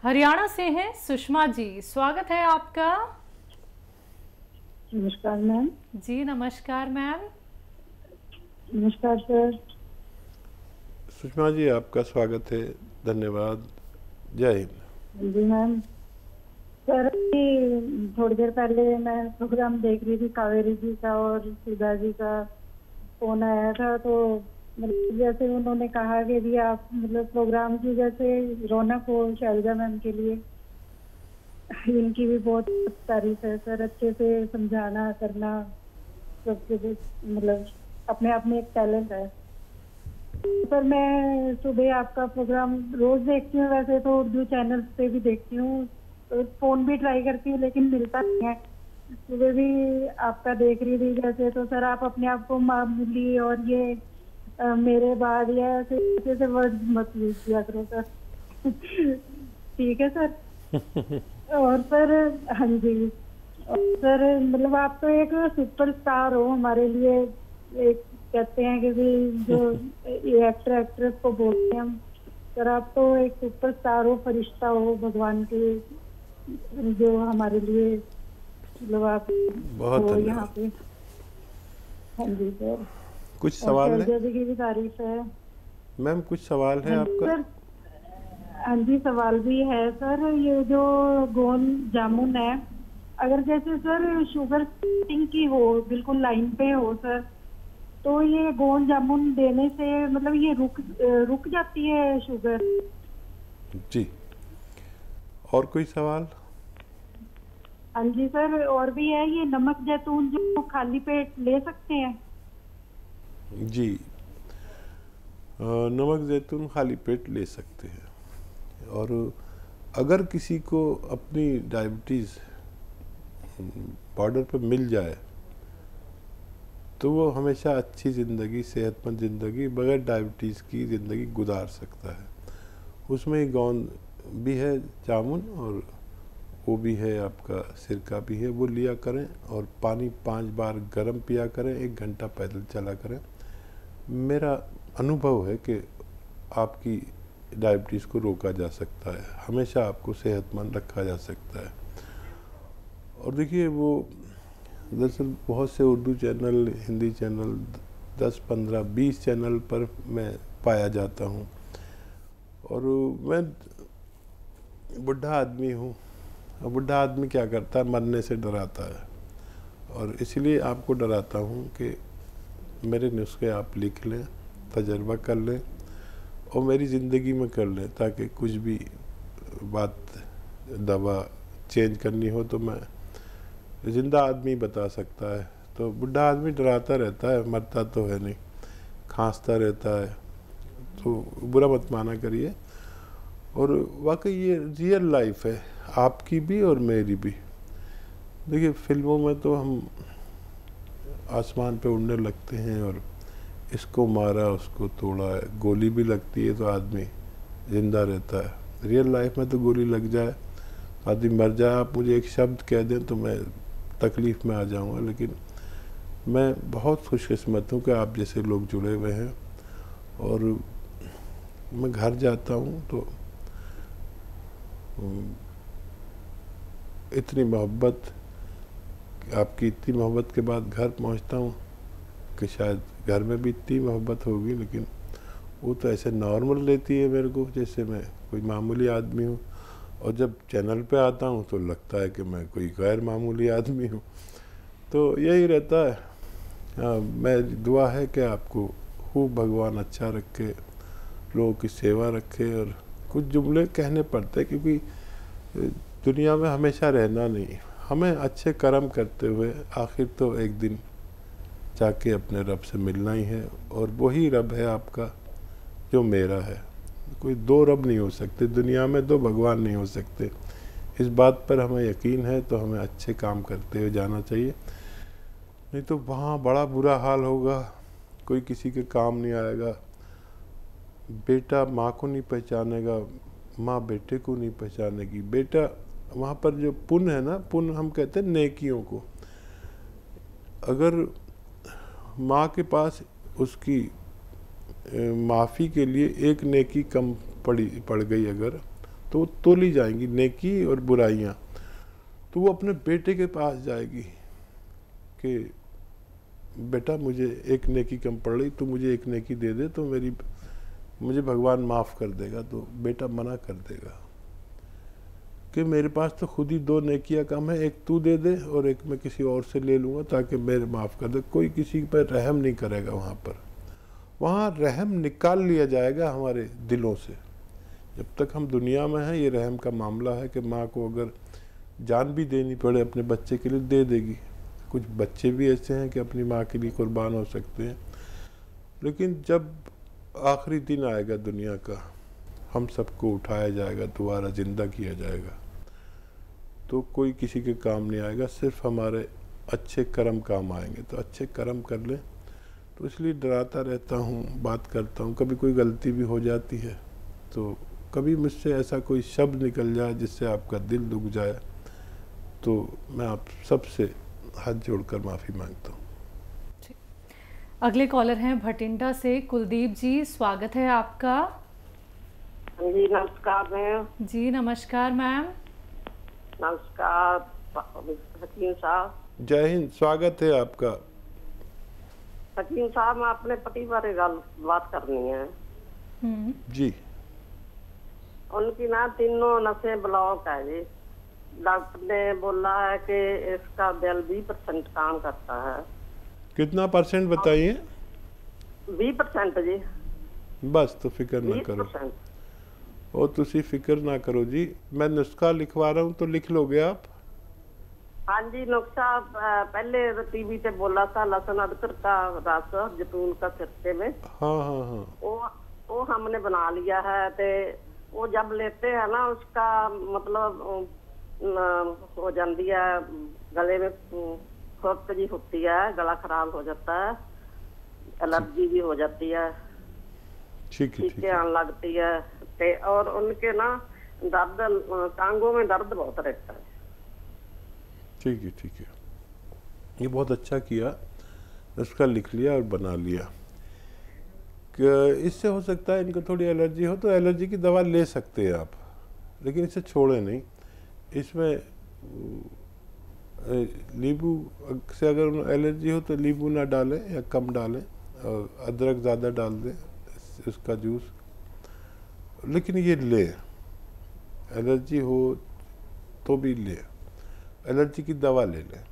हरियाणा से हैं सुषमा जी, स्वागत है आपका। नमस्कार मैम। जी नमस्कार मैम। नमस्कार सर। सुषमा जी आपका स्वागत है, धन्यवाद, जय हिंद। जी मैम। सर थोड़ी देर पहले मैं प्रोग्राम देख रही थी, कावेरी जी का और सुधा जी का फोन आया था, तो मतलब जैसे उन्होंने कहा कि भी आप मतलब प्रोग्राम की जैसे रौनक हो शैलजा मैम के लिए, इनकी भी बहुत तारीफ है सर। अच्छे से समझाना करना सबके मतलब अपने आप में एक टैलेंट है सर। मैं सुबह आपका प्रोग्राम रोज देखती हूँ, वैसे तो उर्दू चैनल पे भी देखती हूँ, तो फोन भी ट्राई करती हूँ लेकिन मिलता नहीं है। सुबह भी आपका देख रही थी जैसे, तो सर आप अपने आप को मामूली और ये मेरे बाद या ऐसे से वर्ड मत यूज किया करो सर। ठीक है सर। और सर हाँ जी, और सर मतलब आप तो एक सुपरस्टार हो हमारे लिए। एक कहते हैं कि भी जो एक्टर एक्ट्रेस को बोलते हैं हम, सर आप तो एक सुपरस्टार हो, फरिश्ता हो भगवान के, जो हमारे लिए मतलब आप बहुत हो यहाँ धन्यवाद। पे। हाँ जी सर। कुछ और सवाल है शैलजा जी की भी तारीफ है। मैम? कुछ सवाल है हाँ जी आपका? सर। हाँ जी सवाल भी है सर। ये जो गोंद जामुन है, अगर जैसे सर शुगर की हो, बिल्कुल लाइन पे हो सर, तो ये गोंद जामुन देने से मतलब ये रुक जाती है शुगर? जी, और कोई सवाल? हाँ जी सर। और भी है, ये नमक जैतून जो खाली पेट ले सकते हैं? जी, नमक जैतून खाली पेट ले सकते हैं। और अगर किसी को अपनी डायबिटीज़ बॉर्डर पे मिल जाए तो वो हमेशा अच्छी ज़िंदगी, सेहतमंद ज़िंदगी, बगैर डायबिटीज़ की ज़िंदगी गुजार सकता है। उसमें गोंद भी है, जामुन, और वो भी है, आपका सिरका भी है। वो लिया करें और पानी 5 बार गर्म पिया करें, 1 घंटा पैदल चला करें। मेरा अनुभव है कि आपकी डायबिटीज़ को रोका जा सकता है, हमेशा आपको सेहतमंद रखा जा सकता है। और देखिए, वो दरअसल बहुत से Urdu channel, Hindi channel, 10, 15, 20 channel पर मैं पाया जाता हूँ। और मैं बुढ़ा आदमी हूँ, और बुढ़ा आदमी क्या करता है, मरने से डराता है। और इसलिए आपको डराता हूँ कि मेरे नुस्खे आप लिख लें, तजर्बा कर लें और मेरी ज़िंदगी में कर लें, ताकि कुछ भी बात, दवा चेंज करनी हो तो मैं ज़िंदा आदमी बता सकता है। तो बुढ़ा आदमी डराता रहता है, मरता तो है नहीं, खांसता रहता है, तो बुरा मत माना करिए। और वाकई ये रियल लाइफ है, आपकी भी और मेरी भी। देखिए, फिल्मों में तो हम आसमान पे उड़ने लगते हैं और इसको मारा उसको तोड़ा है, गोली भी लगती है तो आदमी ज़िंदा रहता है। रियल लाइफ में तो गोली लग जाए, आदमी मर जाए, आप मुझे एक शब्द कह दें तो मैं तकलीफ़ में आ जाऊंगा। लेकिन मैं बहुत खुशकिस्मत हूँ कि आप जैसे लोग जुड़े हुए हैं। और मैं घर जाता हूँ तो इतनी मोहब्बत, आपकी इतनी मोहब्बत के बाद घर पहुँचता हूँ कि शायद घर में भी इतनी मोहब्बत होगी, लेकिन वो तो ऐसे नॉर्मल लेती है मेरे को जैसे मैं कोई मामूली आदमी हूँ। और जब चैनल पे आता हूँ तो लगता है कि मैं कोई गैर मामूली आदमी हूँ। तो यही रहता है। मैं दुआ है कि आपको खूब भगवान अच्छा रखे, लोगों की सेवा रखे। और कुछ जुमले कहने पड़ते, क्योंकि दुनिया में हमेशा रहना नहीं, हमें अच्छे कर्म करते हुए आखिर तो एक दिन जाके अपने रब से मिलना ही है। और वही रब है आपका जो मेरा है। कोई 2 रब नहीं हो सकते दुनिया में, 2 भगवान नहीं हो सकते। इस बात पर हमें यकीन है तो हमें अच्छे काम करते हुए जाना चाहिए, नहीं तो वहाँ बड़ा बुरा हाल होगा, कोई किसी के काम नहीं आएगा। बेटा माँ को नहीं पहचानेगा, माँ बेटे को नहीं पहचानेगी। बेटा वहाँ पर जो पुण्य है ना, पुण्य हम कहते हैं नेकियों को, अगर माँ के पास उसकी माफ़ी के लिए एक नेकी कम पड़ गई अगर, तो तोली जाएंगी नेकी और बुराइयाँ। तो वो अपने बेटे के पास जाएगी कि बेटा मुझे एक नेकी कम पड़ रही, तो मुझे एक नेकी दे दे तो मुझे भगवान माफ़ कर देगा। तो बेटा मना कर देगा कि मेरे पास तो खुद ही 2 नेकियां कम है, एक तू दे दे और एक मैं किसी और से ले लूँगा ताकि मेरे माफ़ कर दे। कोई किसी पर रहम नहीं करेगा वहाँ पर। वहाँ रहम निकाल लिया जाएगा हमारे दिलों से। जब तक हम दुनिया में हैं ये रहम का मामला है कि माँ को अगर जान भी देनी पड़े अपने बच्चे के लिए दे देगी। कुछ बच्चे भी ऐसे हैं कि अपनी माँ के लिए कुर्बान हो सकते हैं, लेकिन जब आखिरी दिन आएगा दुनिया का, हम सबको उठाया जाएगा, दोबारा ज़िंदा किया जाएगा, तो कोई किसी के काम नहीं आएगा, सिर्फ हमारे अच्छे कर्म काम आएंगे। तो अच्छे कर्म कर लें। तो इसलिए डराता रहता हूँ, बात करता हूँ, कभी कोई गलती भी हो जाती है तो कभी मुझसे ऐसा कोई शब्द निकल जाए जिससे आपका दिल दुख जाए, तो मैं आप सबसे हाथ जोड़कर माफ़ी मांगता हूँ। अगले कॉलर हैं भटिंडा से कुलदीप जी, स्वागत है आपका। जी नमस्कार मैम। जी नमस्कार मैम। नमस्कार हकीम साहब। जय हिंद, स्वागत है आपका। हकीम साहब मैं अपने पति बारे बात करनी है। जी। उनकी ना तीनों नसें ब्लॉक है जी। डॉक्टर ने बोला है कि इसका दिल 20% काम करता है। कितना परसेंट बताइए? 20% जी। बस तो फिक्र ना करो, और तुसी फिक्र ना करो जी। मैं नुस्खा लिखवा रहा हूँ तो लिख लोगे आप? हाँ जी, नुस्खा पहले टीवी पे बोला था, लहसुन अदरक का रस जैतून का सिरके में। हाँ हाँ हाँ, वो हमने बना लिया है। ते वो जब लेते हैं ना उसका मतलब हो जाती है गले में खुरक जी होती है, गला खराब हो जाता है, एलर्जी भी हो जाती है, ठीक है, छींकें आने लगती है। ते और उनके ना दर्द, टांगों में दर्द बहुत रहता है। ठीक है, ठीक है, ये बहुत अच्छा किया, उसका लिख लिया और बना लिया। इससे हो सकता है इनको थोड़ी एलर्जी हो तो एलर्जी की दवा ले सकते हैं आप, लेकिन इसे छोड़े नहीं। इसमें नींबू से अगर एलर्जी हो तो नींबू ना डालें या कम डालें, और अदरक ज़्यादा डाल दें इसका जूस। लेकिन ये ले, एलर्जी हो तो भी ले, एलर्जी की दवा ले लें।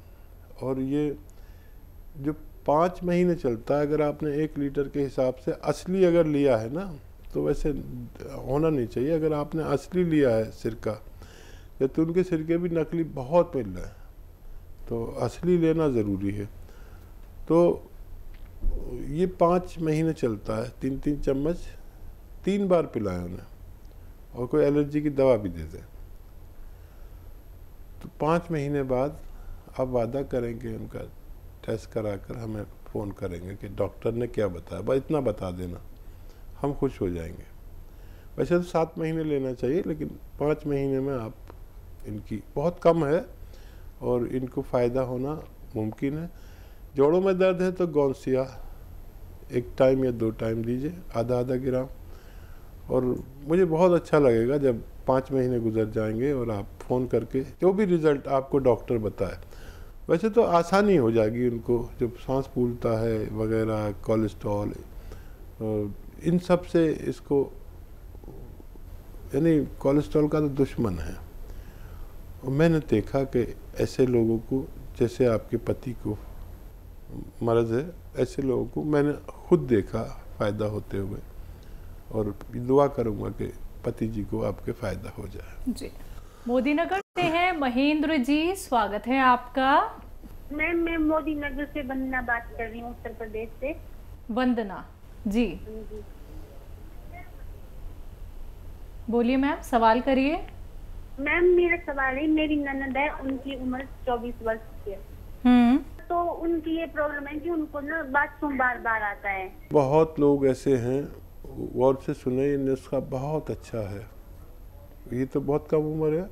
और ये जो 5 महीने चलता है, अगर आपने 1 लीटर के हिसाब से असली अगर लिया है ना, तो वैसे होना नहीं चाहिए। अगर आपने असली लिया है सिरका, तो उनके सिरके भी नकली बहुत मिल रहे हैं, तो असली लेना ज़रूरी है। तो ये 5 महीने चलता है, 3-3 चम्मच 3 बार पिलाएं उन्हें, और कोई एलर्जी की दवा भी दे दें। तो 5 महीने बाद आप वादा करेंगे, उनका टेस्ट कराकर हमें फ़ोन करेंगे कि डॉक्टर ने क्या बताया, बस इतना बता देना, हम खुश हो जाएंगे। वैसे तो 7 महीने लेना चाहिए, लेकिन 5 महीने में आप, इनकी बहुत कम है और इनको फ़ायदा होना मुमकिन है। जोड़ों में दर्द है तो गौनसिया 1 टाइम या 2 टाइम दीजिए, आधा ग्राम। और मुझे बहुत अच्छा लगेगा जब 5 महीने गुजर जाएंगे और आप फ़ोन करके जो भी रिज़ल्ट आपको डॉक्टर बताए। वैसे तो आसानी हो जाएगी उनको, जब सांस फूलता है वगैरह, कोलेस्ट्रॉल, इन सब से इसको, यानी कोलेस्ट्रॉल का तो दुश्मन है। और मैंने देखा कि ऐसे लोगों को, जैसे आपके पति को मर्ज़ है, ऐसे लोगों को मैंने खुद देखा फ़ायदा होते हुए, और दुआ करूँगा कि पति जी को आपके फ़ायदा हो जाए। जी। मोदी नगर से हैं महेंद्र जी, स्वागत है आपका। मैम मैं मोदी नगर से वंदना बात कर रही हूँ, उत्तर प्रदेश से। वंदना जी, बोलिए मैम, सवाल करिए। मैम मेरा सवाल है, मेरी ननद है, उनकी उम्र 24 वर्ष की है। तो उनकी ये प्रॉब्लम है कि उनको ना बाथरूम बार बार आता है। बहुत लोग ऐसे हैं, गौर से सुने, ये नुस्खा बहुत अच्छा है। ये तो बहुत कम उम्र है,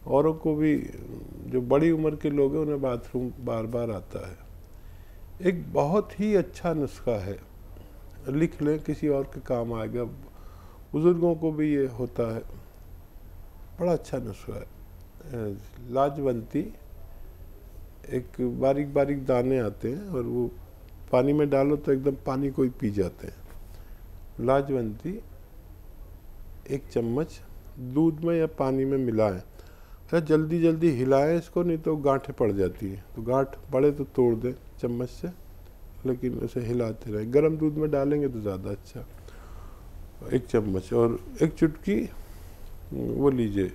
औरों को भी, जो बड़ी उम्र के लोग हैं उन्हें बाथरूम बार बार आता है। एक बहुत ही अच्छा नुस्खा है, लिख लें, किसी और के काम आएगा। बुज़ुर्गों को भी ये होता है, बड़ा अच्छा नुस्खा है। लाजवंती, एक बारीक बारीक दाने आते हैं और वो पानी में डालो तो एकदम पानी को ही पी जाते हैं। लाजवंती 1 चम्मच दूध में या पानी में मिलाएं। अच्छा, जल्दी जल्दी हिलाएं इसको, नहीं तो गांठें पड़ जाती हैं। तो गांठ पड़े तो तोड़ दें चम्मच से, लेकिन उसे हिलाते रहें। गर्म दूध में डालेंगे तो ज़्यादा अच्छा। 1 चम्मच और 1 चुटकी वो लीजिए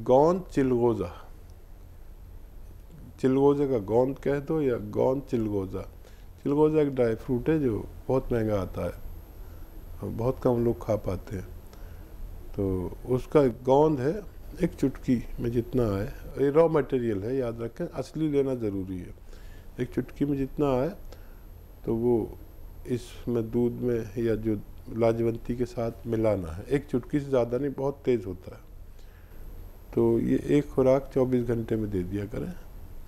गोंद चिलगोज़ा, चिलगोज़ा का गोंद कह दो या गोंद चिलगोज़ा। चिलगोज़ा एक ड्राई फ्रूट है जो बहुत महंगा आता है, बहुत कम लोग खा पाते हैं। तो उसका गोंद है 1 चुटकी में जितना आए, ये रॉ मटेरियल है, याद रखें, असली लेना ज़रूरी है। 1 चुटकी में जितना आए तो वो इसमें दूध में या जो लाजवंती के साथ मिलाना है। 1 चुटकी से ज़्यादा नहीं, बहुत तेज़ होता है। तो ये एक खुराक 24 घंटे में दे दिया करें,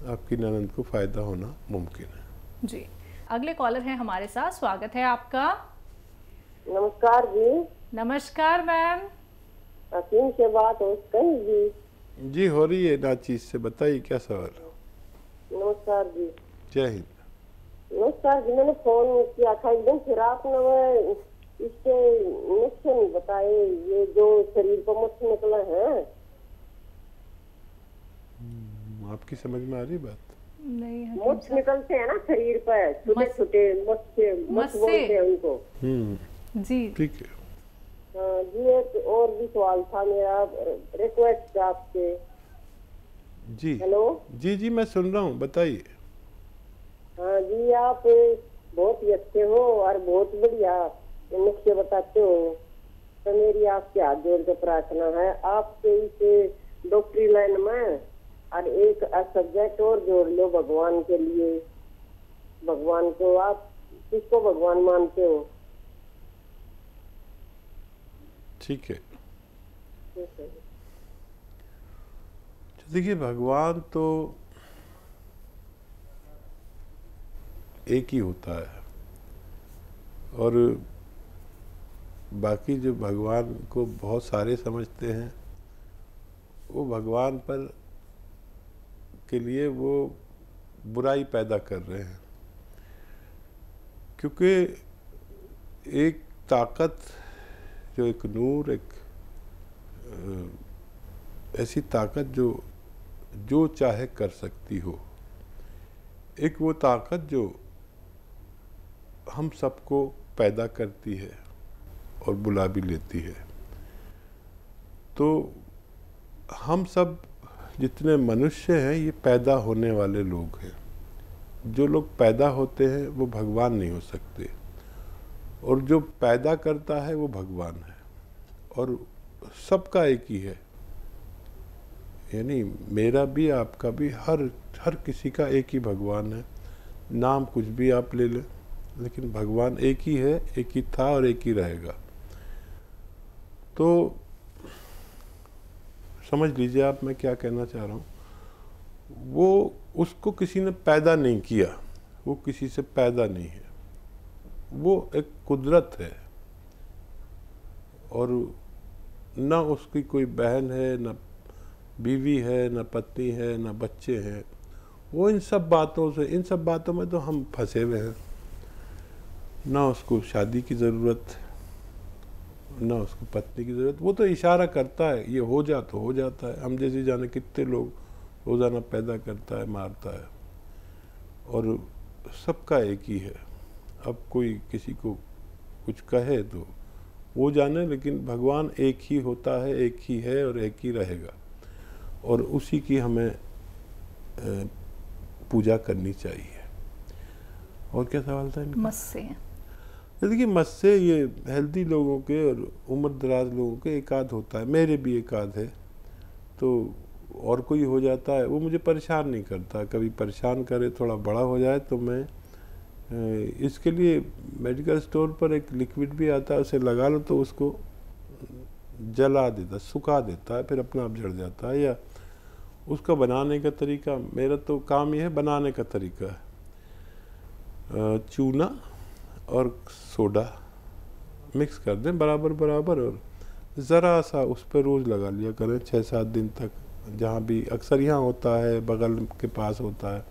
आपकी ननद को फ़ायदा होना मुमकिन है। जी, अगले कॉलर हैं हमारे साथ, स्वागत है आपका। नमस्कार जी। नमस्कार मैम। असीम से बात हो जी? जी हो रही है नाचीज से, बताइए क्या सवाल। नमस्कार जी। जय हिंद। नमस्कार जी, मैंने फोन किया था एकदम, फिर आपने वो इसके नुस्खे नहीं बताए, ये जो शरीर पर मुझ निकला है। आपकी समझ में आ रही बात? नहीं, मुझ निकलते हैं ना शरीर पर, छोटे छोटे मुझ बोलते हैं उनको। जी ठीक है। हाँ जी, एक और भी सवाल था मेरा, रिक्वेस्ट आपसे। जी हेलो। जी जी मैं सुन रहा हूँ, बताइए। हाँ जी, आप बहुत ही अच्छे हो और बहुत बढ़िया नुस्खे बताते हो। तो मेरी आपके हाथ जोड़ के प्रार्थना है, आपके इस डॉक्टरी लाइन में और एक सब्जेक्ट और जोड़ लो भगवान के लिए। भगवान को आप किसको भगवान मानते हो? ठीक है। देखिए, भगवान तो एक ही होता है, और बाकी जो भगवान को बहुत सारे समझते हैं, वो भगवान पर के लिए वो बुराई पैदा कर रहे हैं। क्योंकि एक ताकत, जो एक नूर, एक ऐसी ताकत जो चाहे कर सकती हो, एक वो ताकत जो हम सबको पैदा करती है और बुला भी लेती है। तो हम सब जितने मनुष्य हैं, ये पैदा होने वाले लोग हैं। जो लोग पैदा होते हैं वो भगवान नहीं हो सकते, और जो पैदा करता है वो भगवान है, और सबका एक ही है। यानी मेरा भी, आपका भी, हर किसी का एक ही भगवान है। नाम कुछ भी आप ले लें, लेकिन भगवान एक ही है, एक ही था और एक ही रहेगा। तो समझ लीजिए आप मैं क्या कहना चाह रहा हूँ। वो, उसको किसी ने पैदा नहीं किया, वो किसी से पैदा नहीं है, वो एक कुदरत है। और ना उसकी कोई बहन है, ना बीवी है, ना पत्नी है, ना बच्चे हैं। वो इन सब बातों में तो हम फंसे हुए हैं। ना उसको शादी की ज़रूरत, ना उसको पत्नी की ज़रूरत। वो तो इशारा करता है, ये हो जा तो हो जाता है। हम जैसे जाने कितने लोग रोज़ाना पैदा करता है, मारता है, और सबका एक ही है। अब कोई किसी को कुछ कहे तो वो जाने, लेकिन भगवान एक ही होता है, एक ही है और एक ही रहेगा, और उसी की हमें पूजा करनी चाहिए। और क्या सवाल था इनका? मस्से। देखिए, मस्से ये हेल्दी लोगों के और उम्र दराज लोगों के एकाध होता है, मेरे भी एकाध है। तो और कोई हो जाता है, वो मुझे परेशान नहीं करता। कभी परेशान करे, थोड़ा बड़ा हो जाए तो मैं इसके लिए मेडिकल स्टोर पर एक लिक्विड भी आता है, उसे लगा लो तो उसको जला देता, सुखा देता है, फिर अपना आप जड़ जाता है। या उसका बनाने का तरीका, मेरा तो काम ये है बनाने का तरीका है। चूना और सोडा मिक्स कर दें बराबर बराबर, और ज़रा सा उस पर रोज़ लगा लिया करें 6-7 दिन तक। जहाँ भी अक्सर यहाँ होता है, बगल के पास होता है,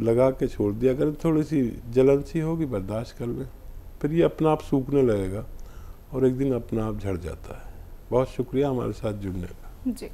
लगा के छोड़ दिया करें। थोड़ी सी जलन सी होगी, बर्दाश्त कर लें, फिर ये अपना आप सूखने लगेगा और एक दिन अपना आप झड़ जाता है। बहुत शुक्रिया हमारे साथ जुड़ने का। जी।